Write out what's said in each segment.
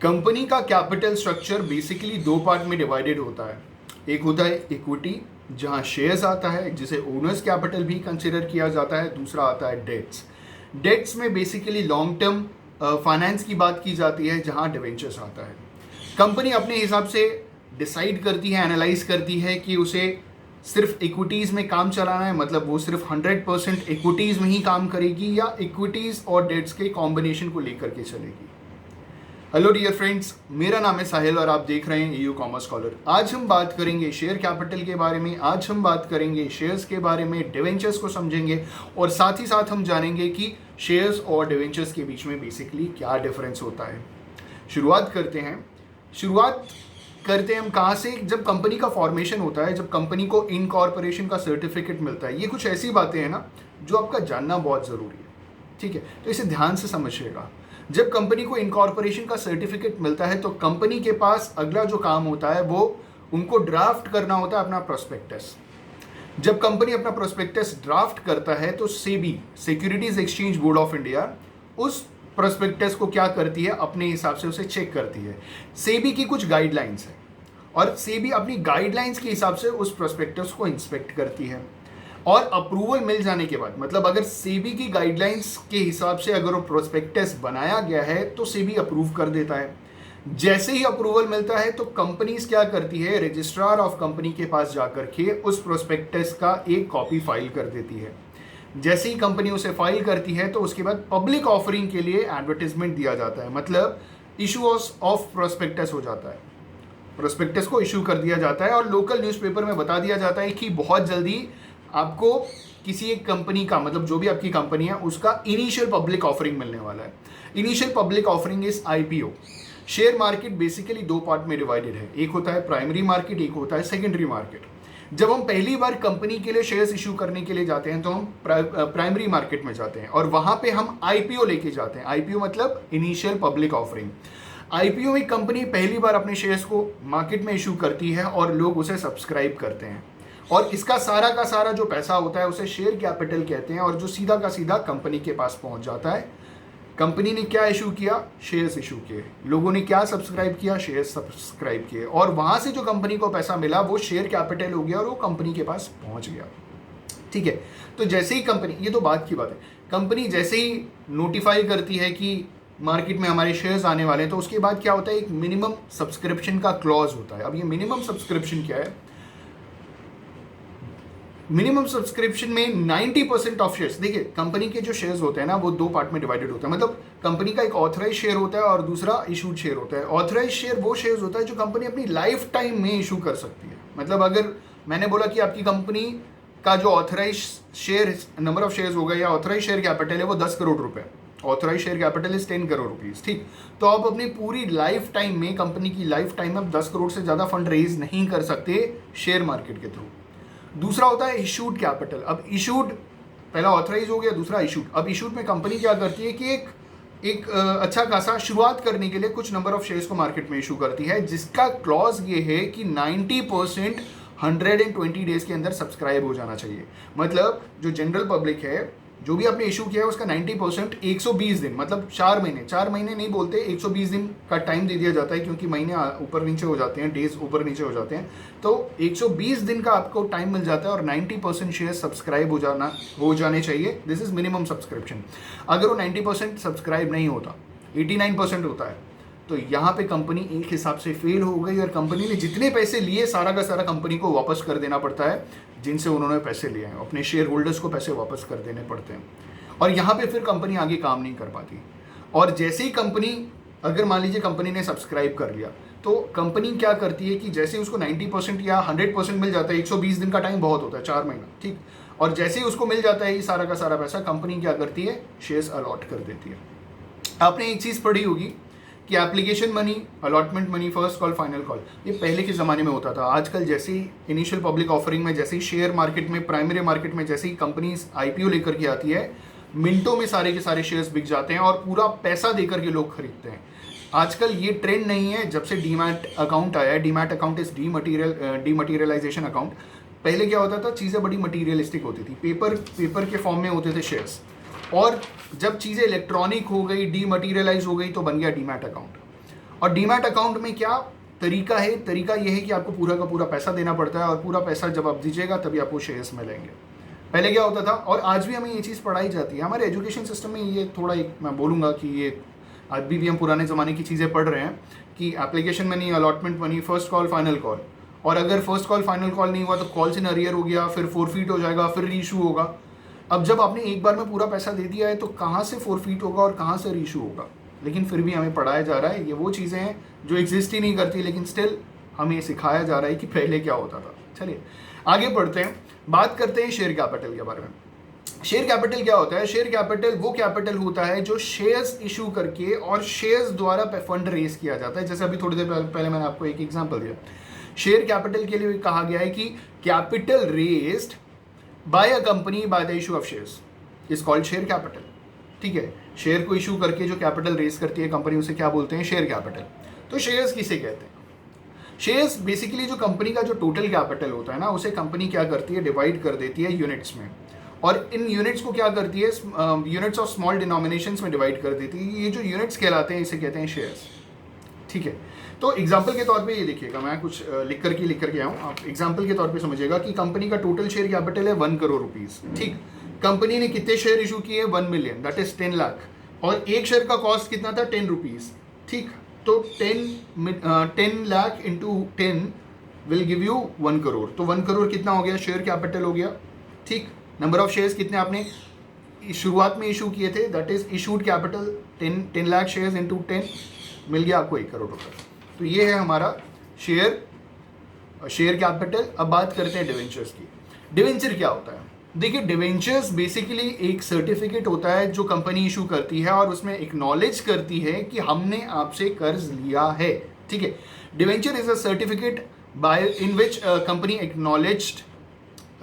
Company का capital structure basically दो part में डिवाइडेड होता है। एक होता है इक्विटी, जहां शेयर्स आता है, जिसे ओनर्स कैपिटल भी कंसिडर किया जाता है। दूसरा आता है डेट्स। डेट्स में बेसिकली लॉन्ग टर्म फाइनेंस की बात की जाती है, जहां डिवेंचर्स आता है। कंपनी अपने हिसाब से डिसाइड करती है, एनालाइज करती है कि उसे सिर्फ इक्विटीज़ में काम चलाना है, मतलब वो सिर्फ 100% इक्विटीज़ में ही काम करेगी या इक्विटीज़ और डेट्स के कॉम्बिनेशन को लेकर के चलेगी। हेलो डियर फ्रेंड्स, मेरा नाम है साहिल और आप देख रहे हैं EU कॉमर्स स्कॉलर। आज हम बात करेंगे शेयर कैपिटल के बारे में, आज हम बात करेंगे शेयर्स के बारे में, डिवेंचर्स को समझेंगे और साथ ही साथ हम जानेंगे कि शेयर्स और डिवेंचर्स के बीच में बेसिकली क्या डिफरेंस होता है। शुरुआत करते हैं हम कहाँ से? जब कंपनी का फॉर्मेशन होता है, जब कंपनी को इनकॉर्पोरेशन का सर्टिफिकेट मिलता है। ये कुछ ऐसी बातें हैं ना जो आपका जानना बहुत ज़रूरी है, ठीक है? तो इसे ध्यान से समझिएगा। जब कंपनी को इनकॉर्पोरेशन का सर्टिफिकेट मिलता है तो कंपनी के पास अगला जो काम होता है वो उनको ड्राफ्ट करना होता है अपना प्रोस्पेक्टस। जब कंपनी अपना प्रोस्पेक्टस ड्राफ्ट करता है तो SEBI, securities exchange board of India, उस प्रोस्पेक्टस को क्या करती है? अपने हिसाब से उसे चेक करती है। सेबी की कुछ गाइडलाइंस है और सेबी अपनी गाइडलाइंस के हिसाब से उस प्रोस्पेक्टस को इंस्पेक्ट करती है और अप्रूवल मिल जाने के बाद, मतलब अगर सेबी की गाइडलाइंस के हिसाब से अगर वो प्रोस्पेक्टस बनाया गया है तो सेबी अप्रूव कर देता है। जैसे ही अप्रूवल मिलता है तो कंपनीज क्या करती है? रजिस्ट्रार ऑफ कंपनी के पास जाकर के उस प्रोस्पेक्टस का एक कॉपी फाइल कर देती है। जैसे ही कंपनी उसे फाइल करती है तो उसके बाद पब्लिक ऑफरिंग के लिए एडवर्टाइजमेंट दिया जाता है, मतलब इशू ऑफ प्रोस्पेक्टस हो जाता है। प्रोस्पेक्टस को इशू कर दिया जाता है और लोकल न्यूज़पेपर में बता दिया जाता है कि बहुत जल्दी आपको किसी एक कंपनी का, मतलब जो भी आपकी कंपनी है उसका इनिशियल पब्लिक ऑफरिंग मिलने वाला है। Initial public offering is IPO। Share market basically दो पार्ट में डिवाइडेड है, एक होता है प्राइमरी मार्केट, एक होता है सेकेंडरी मार्केट। जब हम पहली बार कंपनी के लिए शेयर्स इशू करने के लिए जाते हैं तो हम प्राइमरी मार्केट में जाते हैं और वहां पे हम IPO लेके जाते हैं। IPO मतलब इनिशियल पब्लिक ऑफरिंग। IPO में कंपनी पहली बार अपने शेयर्स को मार्केट में इशू करती है और लोग उसे सब्सक्राइब करते हैं और इसका सारा का सारा जो पैसा होता है उसे शेयर कैपिटल कहते हैं और जो सीधा का सीधा कंपनी के पास पहुंच जाता है। कंपनी ने क्या इशू किया? शेयर्स इशू किए। लोगों ने क्या सब्सक्राइब किया? शेयर्स सब्सक्राइब किए और वहां से जो कंपनी को पैसा मिला वो शेयर कैपिटल हो गया और वो कंपनी के पास पहुंच गया, ठीक है? तो जैसे ही कंपनी, ये तो बात की बात है, कंपनी जैसे ही नोटिफाई करती है कि मार्केट में हमारे शेयर्स आने वाले हैं तो उसके बाद क्या होता है? एक मिनिमम सब्सक्रिप्शन का क्लॉज होता है। अब ये मिनिमम सब्सक्रिप्शन क्या है? मिनिमम सब्सक्रिप्शन में 90% ऑफ शेयर्स, देखिए कंपनी के जो शेयर्स होते हैं ना वो दो पार्ट में डिवाइडेड होता है। मतलब कंपनी का एक ऑथराइज शेयर होता है और दूसरा इशूड शेयर होता है। ऑथराइज शेयर वो शेयर्स होता है जो कंपनी अपनी लाइफ टाइम में इशू कर सकती है। मतलब अगर मैंने बोला कि आपकी कंपनी का जो authorise share number of shares होगा या ऑथराइज शेयर कैपिटल है वो 10 करोड़ रुपए, authorise share capital is 10 crore rupees, ठीक? तो आप अपनी पूरी लाइफ टाइम में, कंपनी की लाइफ टाइम में आप 10 करोड़ से ज़्यादा फंड रेज नहीं कर सकते शेयर मार्केट के थ्रू। दूसरा होता है इशूड कैपिटल। अब इशूड, पहला ऑथराइज हो गया, दूसरा इशूड। अब इशूड में कंपनी क्या करती है कि एक अच्छा खासा शुरुआत करने के लिए कुछ नंबर ऑफ शेयर्स को मार्केट में इशू करती है, जिसका क्लॉज ये है कि 90% 120 डेज के अंदर सब्सक्राइब हो जाना चाहिए। मतलब जो जनरल पब्लिक है, जो भी आपने इशू किया है उसका 90% 120 दिन, मतलब 4 महीने नहीं बोलते, 120 दिन का टाइम दे दिया जाता है क्योंकि महीने ऊपर नीचे हो जाते हैं, डेज ऊपर नीचे हो जाते हैं। तो 120 दिन का आपको टाइम मिल जाता है और 90% शेयर सब्सक्राइब हो जाने चाहिए। This is minimum subscription. अगर वो 90% सब्सक्राइब नहीं होता, 89% होता है, तो यहाँ पे कंपनी एक हिसाब से फेल हो गई और कंपनी ने जितने पैसे लिए सारा का सारा कंपनी को वापस कर देना पड़ता है, जिनसे उन्होंने पैसे लिए हैं। अपने शेयर होल्डर्स को पैसे वापस कर देने पड़ते हैं और यहाँ पे फिर कंपनी आगे काम नहीं कर पाती। और जैसे ही कंपनी, अगर मान लीजिए कंपनी ने सब्सक्राइब कर लिया तो कंपनी क्या करती है कि जैसे ही उसको 90% या 100% मिल जाता है, 120 दिन का टाइम बहुत होता है, 4 महीना, ठीक? और जैसे ही उसको मिल जाता है ये सारा का सारा पैसा, कंपनी क्या करती है? शेयर्स अलॉट कर देती है। आपने एक चीज़ पढ़ी होगी कि application money, allotment money, first call, final call, ये पहले के ज़माने में होता था। आजकल जैसे ही इनिशियल पब्लिक ऑफरिंग में, जैसे ही शेयर मार्केट में, प्राइमरी मार्केट में जैसे ही कंपनीज IPO लेकर के आती है, मिनटों में सारे के सारे शेयर्स बिक जाते हैं और पूरा पैसा देकर के लोग खरीदते हैं। आजकल ये ट्रेंड नहीं है। जब से डीमैट अकाउंट आया है, डीमैट अकाउंट इज डीमटीरियलाइजेशन अकाउंट। पहले क्या होता था? चीज़ें बड़ी मटीरियलिस्टिक होती थी, पेपर के फॉर्म में होते थे शेयर्स, और जब चीज़ें इलेक्ट्रॉनिक हो गई, डीमटीरियलाइज हो गई, तो बन गया डीमैट अकाउंट। और डीमैट अकाउंट में क्या तरीका है? तरीका ये है कि आपको पूरा का पूरा पैसा देना पड़ता है और पूरा पैसा जब आप दीजिएगा तभी आपको शेयर्स मिलेंगे। पहले क्या होता था, और आज भी हमें ये चीज़ पढ़ाई जाती है हमारे एजुकेशन सिस्टम में, ये थोड़ा एक मैं बोलूँगा कि ये अभी भी हम पुराने ज़माने की चीज़ें पढ़ रहे हैं कि application money, allotment money, first call final call, और अगर फर्स्ट कॉल फाइनल कॉल नहीं हुआ तो कॉल्स इन अरियर हो गया, फिर फोरफीट हो जाएगा, फिर रीशू होगा। अब जब आपने एक बार में पूरा पैसा दे दिया है तो कहाँ से फोरफीट होगा और कहाँ से रीशू होगा? लेकिन फिर भी हमें पढ़ाया जा रहा है, ये वो चीज़ें हैं जो एग्जिस्ट ही नहीं करती, लेकिन स्टिल हमें सिखाया जा रहा है कि पहले क्या होता था। चलिए आगे बढ़ते हैं, बात करते हैं शेयर कैपिटल के बारे में। शेयर कैपिटल क्या होता है? शेयर कैपिटल वो कैपिटल होता है जो शेयर्स इशू करके और शेयर्स द्वारा फंड रेज किया जाता है। जैसे अभी थोड़ी देर पहले मैंने आपको एक एग्जांपल दिया, शेयर कैपिटल के लिए कहा गया है कि capital raised bye a company by the issue of shares is called share capital. ठीक है, शेयर को इशू करके जो कैपिटल रेज करती है कंपनी, उसे क्या बोलते हैं? Share capital. तो शेयर्स किसे कहते हैं? शेयर्स बेसिकली जो कंपनी का जो टोटल कैपिटल होता है ना, उसे कंपनी क्या करती है? डिवाइड कर देती है यूनिट्स में, और इन यूनिट्स को क्या करती है? यूनिट्स ऑफ स्मॉल डिनोमिनेशंस में डिवाइड कर देती है। ये जो यूनिट्स कहलाते हैं इसे कहते हैं शेयर्स। ठीक है, तो एग्जाम्पल के तौर पे ये देखिएगा, मैं कुछ लिख करके आया हूँ, आप एग्जाम्पल के तौर पे समझिएगा कि कंपनी का टोटल शेयर कैपिटल है 1 करोड़ रुपीस। ठीक, कंपनी ने कितने शेयर इशू किए? 1 मिलियन, दैट इज 10 लाख, और एक शेयर का कॉस्ट कितना था? 10 रुपीज। ठीक, तो 10 lakh into 10 will give you 1 crore. तो 1 करोड़ कितना हो गया? शेयर कैपिटल हो गया। ठीक, नंबर ऑफ शेयर्स कितने आपने शुरुआत में इशू किए थे? That is issued capital 10 lakh shares into 10, मिल गया आपको 1 करोड़ रुपये। तो ये है हमारा शेयर कैपिटल। अब बात करते हैं डिवेंचर्स की। डिवेंचर क्या होता है? देखिए, डिवेंचर्स बेसिकली एक सर्टिफिकेट होता है जो कंपनी इशू करती है और उसमें एक्नॉलेज करती है कि हमने आपसे कर्ज लिया है। ठीक है, debenture is a certificate by in which company acknowledged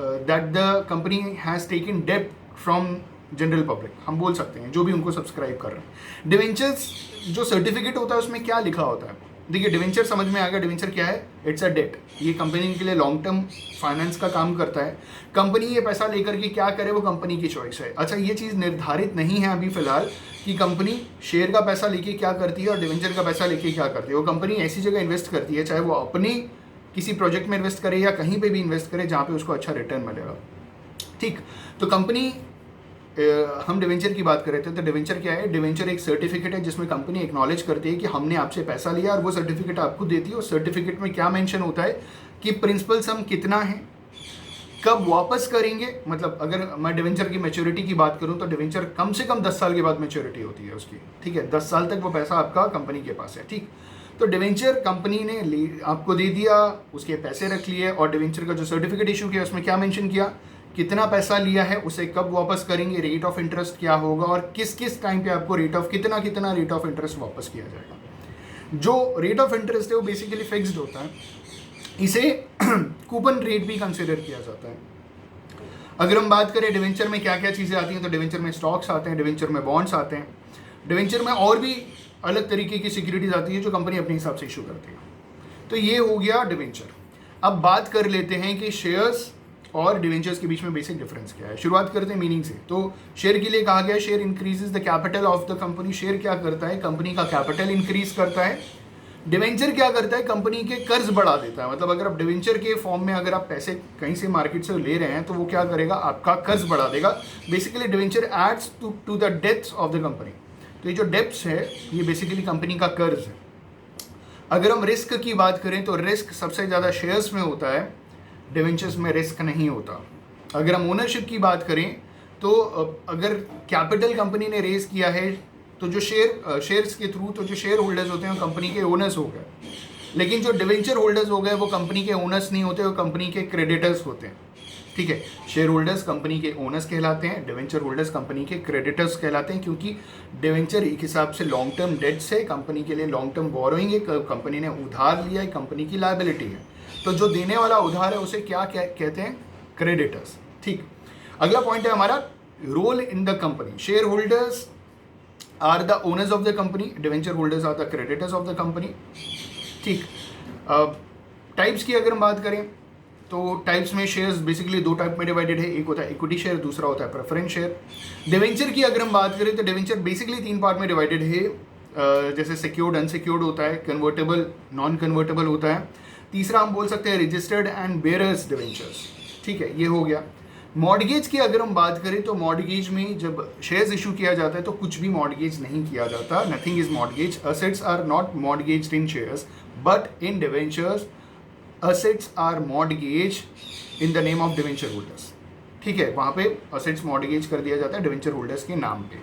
that the company has taken debt from general public, हम बोल सकते हैं जो भी उनको सब्सक्राइब कर रहे हैं। डिवेंचर्स जो सर्टिफिकेट होता है उसमें क्या लिखा होता है? देखिए, डिवेंचर समझ में आ गया। डिवेंचर क्या है? It's a debt. ये कंपनी के लिए लॉन्ग टर्म फाइनेंस का काम करता है। कंपनी ये पैसा लेकर के क्या करे वो कंपनी की चॉइस है। अच्छा, ये चीज़ निर्धारित नहीं है अभी फिलहाल कि कंपनी शेयर का पैसा लेके क्या करती है और डिवेंचर का पैसा लेके क्या करती है। वो कंपनी ऐसी जगह इन्वेस्ट करती है, चाहे वो अपनी किसी प्रोजेक्ट में इन्वेस्ट करे या कहीं पे भी इन्वेस्ट करे जहाँ पे उसको अच्छा रिटर्न मिलेगा। ठीक, तो कंपनी हम डिवेंचर की बात कर रहे थे, तो डिवेंचर क्या है? डिवेंचर एक सर्टिफिकेट है जिसमें कंपनी एक्नॉलेज करती है कि हमने आपसे पैसा लिया, और वो सर्टिफिकेट आपको देती है। उस सर्टिफिकेट में क्या मेंशन होता है कि प्रिंसिपल सम कितना है, कब वापस करेंगे। मतलब अगर मैं डिवेंचर की मैच्योरिटी की बात करूं तो डिवेंचर कम से कम 10 साल के बाद मैच्योरिटी होती है उसकी। ठीक है, 10 साल तक वो पैसा आपका कंपनी के पास है। ठीक, तो डिवेंचर कंपनी ने आपको दे दिया, उसके पैसे रख लिए, और डिवेंचर का जो सर्टिफिकेट इशू किया उसमें क्या मेंशन किया? कितना पैसा लिया है, उसे कब वापस करेंगे, रेट ऑफ इंटरेस्ट क्या होगा, और किस किस टाइम पे आपको रेट ऑफ कितना रेट ऑफ इंटरेस्ट वापस किया जाएगा। जो रेट ऑफ इंटरेस्ट है वो बेसिकली फिक्स्ड होता है, इसे कूपन रेट भी कंसिडर किया जाता है। अगर हम बात करें डिवेंचर में क्या क्या चीज़ें आती हैं, तो डिवेंचर में स्टॉक्स आते हैं, डिवेंचर में बॉन्ड्स आते हैं, डिवेंचर में और भी अलग तरीके की सिक्योरिटीज आती है जो कंपनी अपने हिसाब से इशू करती है। तो ये हो गया डिवेंचर। अब बात कर लेते हैं कि शेयर्स और डिवेंचर्स के बीच में बेसिक डिफरेंस क्या है। शुरुआत करते हैं मीनिंग से। तो शेयर के लिए कहा गया share increases the capital of the company. Share क्या करता है? कंपनी का कैपिटल इंक्रीज करता है। डिवेंचर क्या करता है? कंपनी के कर्ज बढ़ा देता है। मतलब अगर आप डिवेंचर के फॉर्म में अगर आप पैसे कहीं से मार्केट से ले रहे हैं तो वो क्या करेगा? आपका कर्ज बढ़ा देगा। Basically debenture adds to the depths of the company. तो ये जो डेप्थ्स है ये बेसिकली कंपनी का कर्ज है। अगर हम रिस्क की बात करें तो रिस्क सबसे ज़्यादा शेयर्स में होता है, डिवेंचर्स में रिस्क नहीं होता। अगर हम ओनरशिप की बात करें तो अगर कैपिटल कंपनी ने रेज किया है तो जो शेयर्स के थ्रू तो जो शेयर होल्डर्स होते हैं वो कंपनी के ओनर्स हो गए, लेकिन जो डिवेंचर होल्डर्स हो गए वो कंपनी के ओनर्स नहीं होते, वो कंपनी के क्रेडिटर्स होते हैं। ठीक है, शेयर होल्डर्स कंपनी के ओनर्स कहलाते हैं, डिवेंचर होल्डर्स कंपनी के क्रेडिटर्स कहलाते हैं, क्योंकि डिवेंचर एक हिसाब से लॉन्ग टर्म डेट्स है, कंपनी के लिए लॉन्ग टर्म बोरोइंग है, कंपनी ने उधार लिया है, कंपनी की लायबिलिटी है। तो जो देने वाला उधार है उसे क्या कहते हैं? क्रेडिटर्स। ठीक, अगला पॉइंट है हमारा role in the company. Share holders are the owners of the company, debenture holders are the creditors of the company. ठीक, टाइप्स की अगर हम बात करें तो टाइप्स में शेयर्स बेसिकली दो टाइप में डिवाइडेड है, एक होता है इक्विटी शेयर, दूसरा होता है प्रेफरेंस शेयर। डिवेंचर की अगर हम बात करें तो डिवेंचर बेसिकली 3 पार्ट में डिवाइडेड है। जैसे सिक्योर्ड अनसिक्योर्ड होता है, कन्वर्टेबल नॉन कन्वर्टेबल होता है। तीसरा हम बोल सकते हैं रजिस्टर्ड एंड बेयरर्स डिवेंचर्स, ठीक है, ये हो गया। मॉर्गेज की अगर हम बात करें तो मॉर्गेज में जब शेयर्स इशू किया जाता है तो कुछ भी मॉर्गेज नहीं किया जाता, nothing is mortgage. Assets are not mortgaged in shares but in debentures assets are mortgage in the name of debenture holders, ठीक है, वहाँ पे असेट्स मॉर्गेज कर दिया जाता है डिवेंचर होल्डर्स के नाम पे।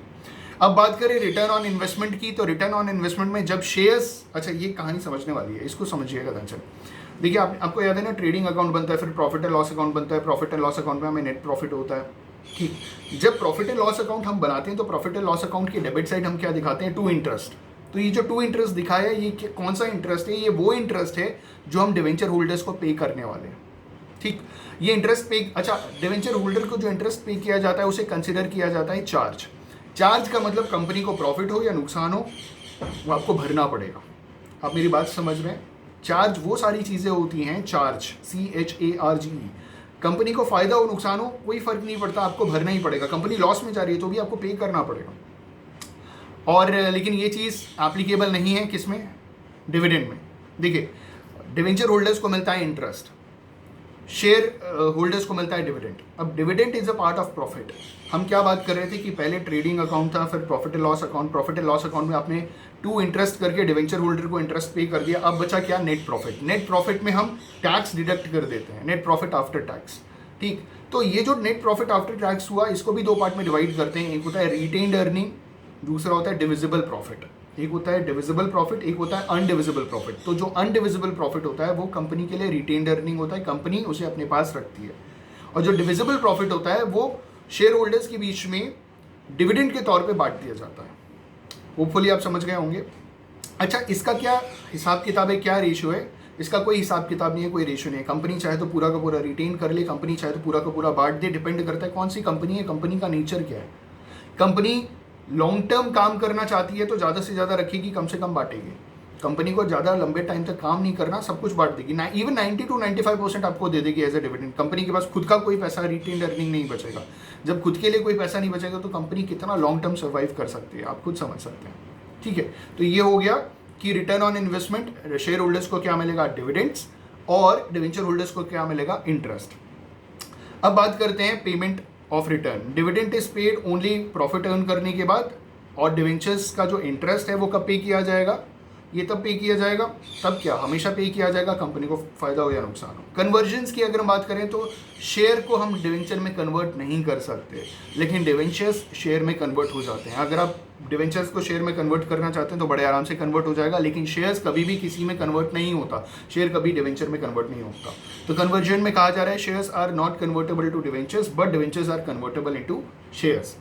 अब बात करें रिटर्न ऑन इन्वेस्टमेंट की, तो रिटर्न ऑन इन्वेस्टमेंट में जब शेयर्स, अच्छा ये कहानी समझने वाली है, इसको समझिएगा ध्यान से। देखिए आपको याद है ना, ट्रेडिंग अकाउंट बनता है, फिर प्रॉफिट एंड लॉस अकाउंट बनता है, प्रॉफिट एंड लॉस अकाउंट में हमें नेट प्रॉफिट होता है, ठीक। जब प्रॉफिट एंड लॉस अकाउंट हम बनाते हैं तो प्रॉफिट एंड लॉस अकाउंट की डेबिट साइड हम क्या दिखाते हैं, टू इंटरेस्ट। तो ये जो टू इंटरेस्ट दिखाया ये कौन सा इंटरेस्ट है, ये वो इंटरेस्ट है जो हम डिवेंचर होल्डर्स को पे करने वाले हैं, ठीक। ये इंटरेस्ट पे, अच्छा डिवेंचर होल्डर को जो इंटरेस्ट पे किया जाता है उसे कंसिडर किया जाता है चार्ज। चार्ज का मतलब कंपनी को प्रॉफिट हो या नुकसान हो वो आपको भरना पड़ेगा। आप मेरी बात समझ रहे हैं? चार्ज वो सारी चीज़ें होती हैं, चार्ज CHARGE, कंपनी को फायदा हो नुकसान हो कोई फर्क नहीं पड़ता, आपको भरना ही पड़ेगा। कंपनी लॉस में जा रही है तो भी आपको पे करना पड़ेगा। और लेकिन ये चीज़ एप्लीकेबल नहीं है किसमें, डिविडेंड में। देखिए डिवेंचर होल्डर्स को मिलता है इंटरेस्ट, शेयर होल्डर्स को मिलता है डिविडेंड। अब dividend is a part of profit. हम क्या बात कर रहे थे कि पहले ट्रेडिंग अकाउंट था, फिर profit and loss account. Profit and loss account में आपने टू इंटरेस्ट करके डिवेंचर होल्डर को इंटरेस्ट पे कर दिया, अब बचा क्या, नेट प्रॉफिट। नेट प्रॉफिट में हम टैक्स डिडक्ट कर देते हैं, नेट प्रॉफिट आफ्टर टैक्स, ठीक। तो ये जो नेट प्रॉफिट आफ्टर टैक्स हुआ इसको भी दो पार्ट में डिवाइड करते हैं, एक होता है रिटेन्ड अर्निंग, दूसरा होता है डिविजिबल प्रॉफिट। एक होता है डिविजिबल प्रॉफिट, एक होता है अनडिविजिबल प्रॉफिट। तो जो अनडिविजिबल प्रॉफिट होता है वो कंपनी के लिए रिटेन्ड अर्निंग होता है, कंपनी उसे अपने पास रखती है। और जो डिविजिबल प्रॉफिट होता है वो शेयर होल्डर्स के बीच में डिविडेंड के तौर पे बांट दिया जाता है। होपफुली आप समझ गए होंगे। अच्छा इसका क्या हिसाब किताब है, क्या रेशियो है, इसका कोई हिसाब किताब नहीं है, कोई रेशियो नहीं है। कंपनी चाहे तो पूरा का पूरा रिटेन कर ले, कंपनी चाहे तो पूरा का पूरा बांट दे, डिपेंड करता है कौन सी कंपनी है, कंपनी का नेचर क्या है। कंपनी लॉन्ग टर्म काम करना चाहती है तो ज़्यादा से ज़्यादा रखेगी, कम से कम बांटेगी। कंपनी को ज़्यादा लंबे टाइम तक काम नहीं करना, सब कुछ बांट देगी ना, इवन 90 to 95% आपको दे देगी एज ए डिविडेंड। कंपनी के पास खुद का कोई पैसा, रिटेन्ड अर्निंग नहीं बचेगा। जब खुद के लिए कोई पैसा नहीं बचेगा तो कंपनी कितना लॉन्ग टर्म सर्वाइव कर सकती है, आप खुद समझ सकते हैं, ठीक है। तो ये हो गया कि return on investment, share holders को क्या मिलेगा, डिविडेंड्स, और डिवेंचर होल्डर्स को क्या मिलेगा, इंटरेस्ट। अब बात करते हैं payment of return. Dividend is paid only profit earn करने के बाद, और डिवेंचर्स का जो इंटरेस्ट है वो कब पे किया जाएगा, ये तब पे किया जाएगा, तब क्या हमेशा पे किया जाएगा, कंपनी को फायदा हो या नुकसान हो। कन्वर्जन्स की अगर हम बात करें तो शेयर को हम डिवेंचर में कन्वर्ट नहीं कर सकते, लेकिन डिवेंचर्स शेयर में कन्वर्ट हो जाते हैं। अगर आप डिवेंचर्स को शेयर में कन्वर्ट करना चाहते हैं तो बड़े आराम से कन्वर्ट हो जाएगा, लेकिन शेयर्स कभी भी किसी में कन्वर्ट नहीं होता, शेयर कभी डिवेंचर में कन्वर्ट नहीं होता। तो कन्वर्जन में कहा जा रहा है shares are not convertible to debentures but debentures are convertible into shares.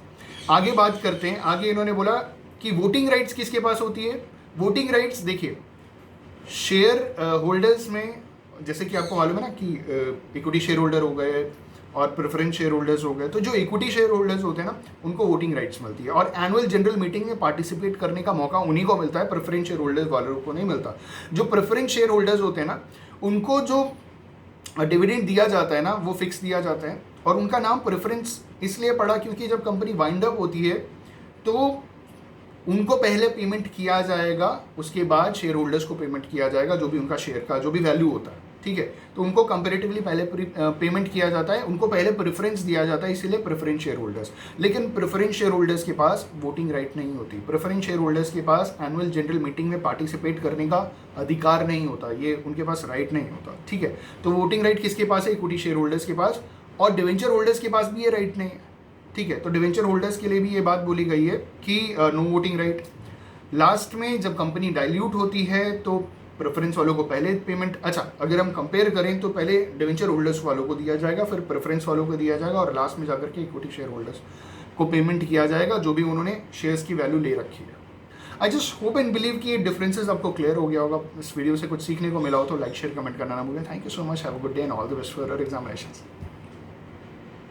आगे बात करते हैं, आगे इन्होंने बोला कि वोटिंग राइट्स किसके पास होती है। वोटिंग राइट्स देखिए शेयर होल्डर्स में, जैसे कि आपको मालूम है ना कि इक्विटी शेयर होल्डर हो गए और प्रेफरेंस शेयर होल्डर्स हो गए, तो जो इक्विटी शेयर होल्डर्स होते हैं ना उनको वोटिंग राइट्स मिलती है, और एनुअल जनरल मीटिंग में पार्टिसिपेट करने का मौका उन्हीं को मिलता है, प्रेफरेंस शेयर होल्डर्स वालों को नहीं मिलता। जो प्रेफरेंस शेयर होल्डर्स होते हैं ना उनको जो डिविडेंड दिया जाता है ना वो फिक्स दिया जाता है, और उनका नाम प्रेफरेंस इसलिए पड़ा क्योंकि जब कंपनी वाइंड अप होती है तो उनको पहले पेमेंट किया जाएगा, उसके बाद शेयर होल्डर्स को पेमेंट किया जाएगा, जो भी उनका शेयर का जो भी वैल्यू होता है, ठीक है। तो उनको कंपेरेटिवली पहले पेमेंट किया जाता है, उनको पहले प्रेफरेंस दिया जाता है, इसीलिए प्रेफरेंस शेयर होल्डर्स। लेकिन प्रेफरेंस शेयर होल्डर्स के पास वोटिंग राइट नहीं होती। प्रेफरेंस शेयर होल्डर्स के पास एनुअल जनरल मीटिंग में पार्टिसिपेट करने का अधिकार नहीं होता, ये उनके पास राइट नहीं होता, ठीक है। तो वोटिंग राइट किसके पास है, इक्विटी शेयर होल्डर्स के पास, और डिवेंचर होल्डर्स के पास भी ये राइट नहीं है, ठीक है। तो डिवेंचर होल्डर्स के लिए भी ये बात बोली गई है कि नो वोटिंग राइट। लास्ट में जब कंपनी डाइल्यूट होती है तो प्रेफरेंस वालों को पहले पेमेंट, अच्छा अगर हम कंपेयर करें तो पहले डिवेंचर होल्डर्स वालों को दिया जाएगा, फिर प्रेफरेंस वालों को दिया जाएगा, और लास्ट में जाकर के इक्विटी शेयर होल्डर्स को पेमेंट किया जाएगा जो भी उन्होंने शेयर्स की वैल्यू ले रखी है। I just hope and believe कि ये डिफरेंसेस आपको क्लियर हो गया होगा, इस वीडियो से कुछ सीखने को मिला हो तो लाइक शेयर कमेंट करना ना भूलें। Thank you so much, have a good day and all the best for your examinations.